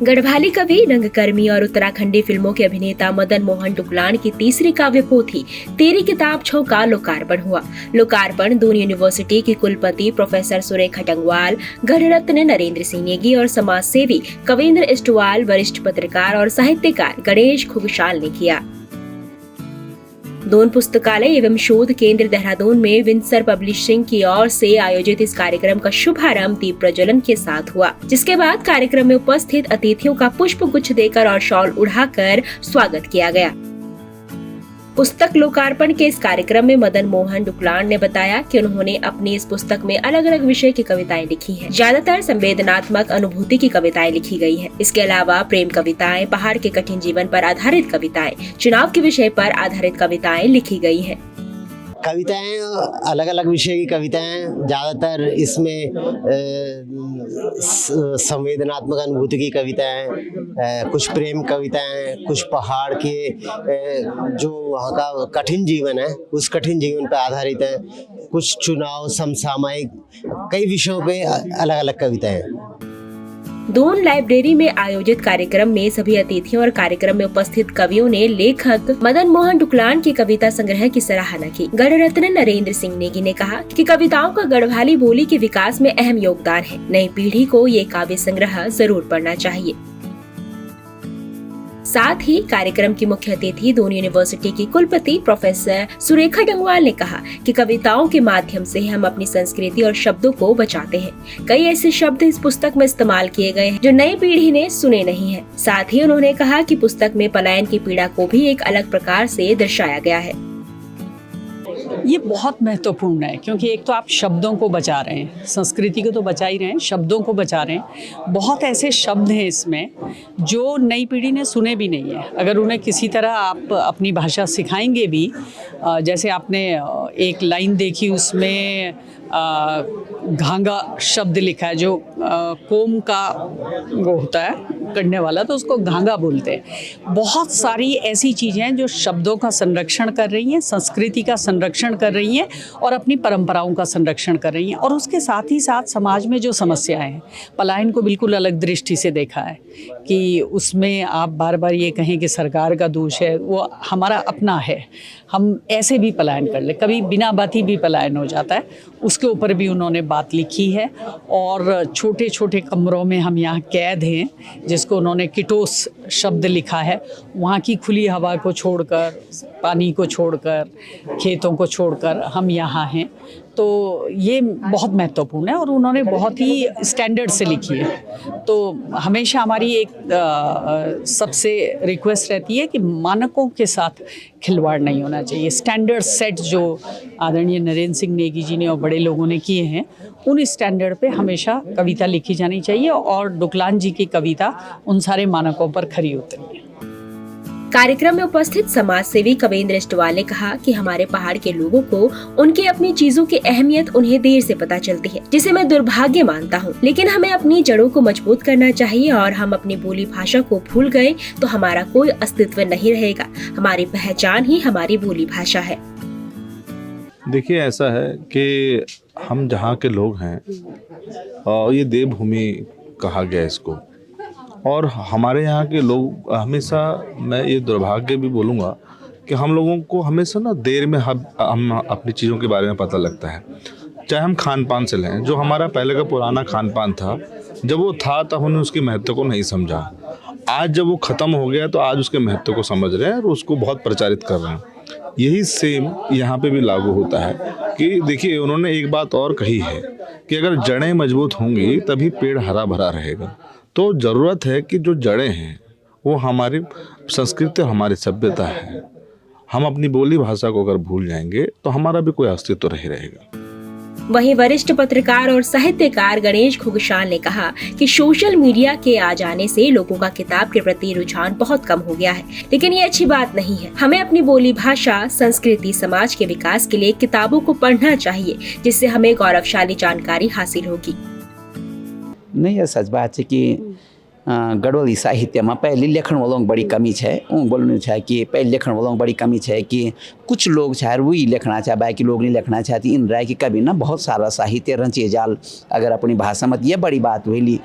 गढ़वाली कवि, रंगकर्मी और उत्तराखंडी फिल्मों के अभिनेता मदन मोहन डुगलान की तीसरी काव्य पोथी तेरी किताब छो का लोकार्पण हुआ। लोकार्पण दून यूनिवर्सिटी की कुलपति प्रोफेसर सुरेखा डंगवाल, गढ़ रत्न नरेंद्र सिंह नेगी और समाज सेवी कविंद्र इस्टवाल, वरिष्ठ पत्रकार और साहित्यकार गणेश खुगशाल ने किया। दून पुस्तकालय एवं शोध केंद्र देहरादून में विंसर पब्लिशिंग की ओर से आयोजित इस कार्यक्रम का शुभारंभ दीप प्रज्वलन के साथ हुआ, जिसके बाद कार्यक्रम में उपस्थित अतिथियों का पुष्प गुच्छ देकर और शॉल उड़ाकर स्वागत किया गया। पुस्तक लोकार्पण के इस कार्यक्रम में मदन मोहन डुगलान ने बताया कि उन्होंने अपनी इस पुस्तक में अलग अलग विषय की कविताएं लिखी हैं। ज्यादातर संवेदनात्मक अनुभूति की कविताएं लिखी गई हैं। इसके अलावा प्रेम कविताएं, पहाड़ के कठिन जीवन पर आधारित कविताएं, चुनाव के विषय पर आधारित कविताएं लिखी गई हैं। कविताएं अलग अलग विषय की कविताएं, ज़्यादातर इसमें संवेदनात्मक अनुभूति की कविताएं, कुछ प्रेम कविताएं, कुछ पहाड़ के जो वहाँ का कठिन जीवन है उस कठिन जीवन पर आधारित है, कुछ चुनाव, समसामयिक, कई विषयों पे अलग अलग कविताएं। दून लाइब्रेरी में आयोजित कार्यक्रम में सभी अतिथियों और कार्यक्रम में उपस्थित कवियों ने लेखक मदन मोहन डुगलान की कविता संग्रह की सराहना की। गढ़ रत्न नरेंद्र सिंह नेगी ने कहा कि कविताओं का गढ़वाली बोली के विकास में अहम योगदान है। नई पीढ़ी को ये काव्य संग्रह जरूर पढ़ना चाहिए। साथ ही कार्यक्रम की मुख्य अतिथि दून यूनिवर्सिटी की कुलपति प्रोफेसर सुरेखा डंगवाल ने कहा कि कविताओं के माध्यम से हम अपनी संस्कृति और शब्दों को बचाते हैं। कई ऐसे शब्द इस पुस्तक में इस्तेमाल किए गए हैं जो नई पीढ़ी ने सुने नहीं हैं। साथ ही उन्होंने कहा कि पुस्तक में पलायन की पीड़ा को भी एक अलग प्रकार से दर्शाया गया है। ये बहुत महत्वपूर्ण है क्योंकि एक तो आप शब्दों को बचा रहे हैं, संस्कृति को तो बचा ही रहे हैं, शब्दों को बचा रहे हैं। बहुत ऐसे शब्द हैं इसमें जो नई पीढ़ी ने सुने भी नहीं है। अगर उन्हें किसी तरह आप अपनी भाषा सिखाएंगे भी, जैसे आपने एक लाइन देखी उसमें घांगा शब्द लिखा है, जो कोम का वो होता है करने वाला, तो उसको घांगा बोलते हैं। बहुत सारी ऐसी चीज़ें हैं जो शब्दों का संरक्षण कर रही हैं, संस्कृति का संरक्षण कर रही हैं और अपनी परंपराओं का संरक्षण कर रही हैं। और उसके साथ ही साथ समाज में जो समस्याएं हैं, पलायन को बिल्कुल अलग दृष्टि से देखा है कि उसमें आप बार बार ये कहें कि सरकार का दोष है, वो हमारा अपना है। हम ऐसे भी पलायन कर ले, कभी बिना बात ही भी पलायन हो जाता है, उसके ऊपर भी उन्होंने बात लिखी है। और छोटे छोटे कमरों में हम यहाँ कैद हैं, जिसको उन्होंने किटोस शब्द लिखा है। वहाँ की खुली हवा को छोड़कर, पानी को छोड़कर, खेतों को छोड़कर हम यहाँ हैं। तो ये बहुत महत्वपूर्ण है और उन्होंने बहुत ही स्टैंडर्ड से लिखी है। तो हमेशा हमारी एक सबसे रिक्वेस्ट रहती है कि मानकों के साथ खिलवाड़ नहीं होना चाहिए। स्टैंडर्ड सेट जो आदरणीय नरेंद्र सिंह नेगी जी ने और बड़े लोगों ने किए हैं, उन स्टैंडर्ड पे हमेशा कविता लिखी जानी चाहिए और डुगलान जी की कविता उन सारे मानकों पर खरी उतरी है। कार्यक्रम में उपस्थित समाज सेवी कविंद्र इस्टवाल ने कहा कि हमारे पहाड़ के लोगों को उनकी अपनी चीजों की अहमियत उन्हें देर से पता चलती है, जिसे मैं दुर्भाग्य मानता हूँ। लेकिन हमें अपनी जड़ों को मजबूत करना चाहिए और हम अपनी बोली भाषा को भूल गए तो हमारा कोई अस्तित्व नहीं रहेगा। हमारी पहचान ही हमारी बोली भाषा है। देखिए, ऐसा है कि हम जहाँ के लोग हैं और ये देवभूमि कहा गया इसको, और हमारे यहाँ के लोग हमेशा, मैं ये दुर्भाग्य भी बोलूँगा कि हम लोगों को हमेशा ना देर में हम अपनी चीज़ों के बारे में पता लगता है। चाहे हम खान पान से लें, जो हमारा पहले का पुराना खान पान था, जब वो था तब हमने उसके महत्व को नहीं समझा। आज जब वो ख़त्म हो गया तो आज उसके महत्व को समझ रहे हैं और उसको बहुत प्रचारित कर रहे हैं। यही सेम यहाँ पे भी लागू होता है कि देखिए, उन्होंने एक बात और कही है कि अगर जड़ें मजबूत होंगी तभी पेड़ हरा भरा रहेगा। तो ज़रूरत है कि जो जड़ें हैं वो हमारी संस्कृति और हमारी सभ्यता है। हम अपनी बोली भाषा को अगर भूल जाएंगे तो हमारा भी कोई अस्तित्व नहीं रहेगा। वहीं वरिष्ठ पत्रकार और साहित्यकार गणेश खुगशाल ने कहा कि सोशल मीडिया के आ जाने से लोगों का किताब के प्रति रुझान बहुत कम हो गया है, लेकिन ये अच्छी बात नहीं है। हमें अपनी बोली भाषा, संस्कृति, समाज के विकास के लिए किताबों को पढ़ना चाहिए, जिससे हमें गौरवशाली जानकारी हासिल होगी। नहीं, ये सच बात है कि गढ़वाली साहित्य में पहले लेखन वालों बड़ी कमी है। बोलने है कि पहले लेखन वालों बड़ी कमी है कि कुछ लोग चाहे वही लिखना चाहे, बाकी लोग नहीं लिखना चाहती। इन राय की कभी ना बहुत सारा साहित्य रचिए जाल अगर अपनी भाषा में, ये बड़ी बात हुई।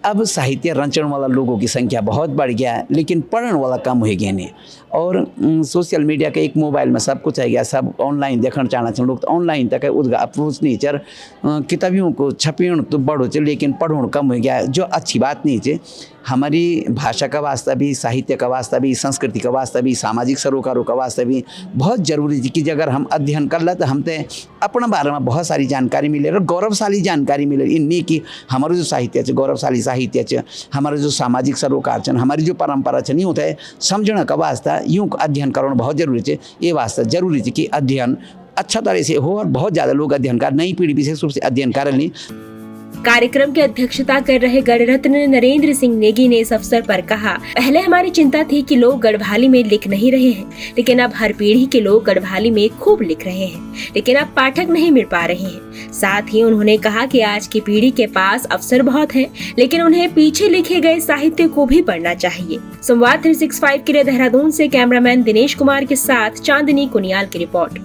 अब साहित्य रचने वाला लोगों की संख्या बहुत बढ़ गया है, लेकिन पढ़ने वाला कम हो गया नहीं। और सोशल मीडिया के एक मोबाइल में सब कुछ आ गया, सब ऑनलाइन देखना चाहना चाहिए लोग, तो ऑनलाइन तक उदगा अप्रोच नहीं चर किताबियों को छपियों तो बढ़ो चे, लेकिन पढ़ो कम हो गया है, जो अच्छी बात नहीं चे। हमारी भाषा का वास्ता भी, साहित्य का वास्ता भी, संस्कृति का वास्ता भी, सामाजिक सरोकारों का वास्ता भी बहुत जरूरी है कि अगर हम अध्ययन कर ले तो हमते अपना बारे में बहुत सारी जानकारी मिले और गौरवशाली जानकारी मिले। इन्हीं की हमारे जो साहित्य है, गौरवशाली साहित्य है, हमारे जो सामाजिक सरोकार है, हमारी जो परंपरा है, नहीं होता है समझने का वास्ता यूँ अध्ययन करना बहुत जरूरी है। ये वास्ता जरूरी है कि अध्ययन अच्छा तरह से हो और बहुत ज़्यादा लोग अध्ययन कर, नई पीढ़ी विशेष रूप से अध्ययन कर ली। कार्यक्रम की अध्यक्षता कर रहे गणरत्न नरेंद्र सिंह नेगी ने इस अवसर पर कहा, पहले हमारी चिंता थी कि लोग गढ़वाली में लिख नहीं रहे हैं, लेकिन अब हर पीढ़ी के लोग गढ़वाली में खूब लिख रहे हैं, लेकिन अब पाठक नहीं मिल पा रहे हैं। साथ ही उन्होंने कहा कि आज की पीढ़ी के पास अवसर बहुत हैं, लेकिन उन्हें पीछे लिखे गए साहित्य को भी पढ़ना चाहिए। संवाद 365 के लिए देहरादून से कैमरामैन दिनेश कुमार के साथ चांदनी कुनियाल की रिपोर्ट।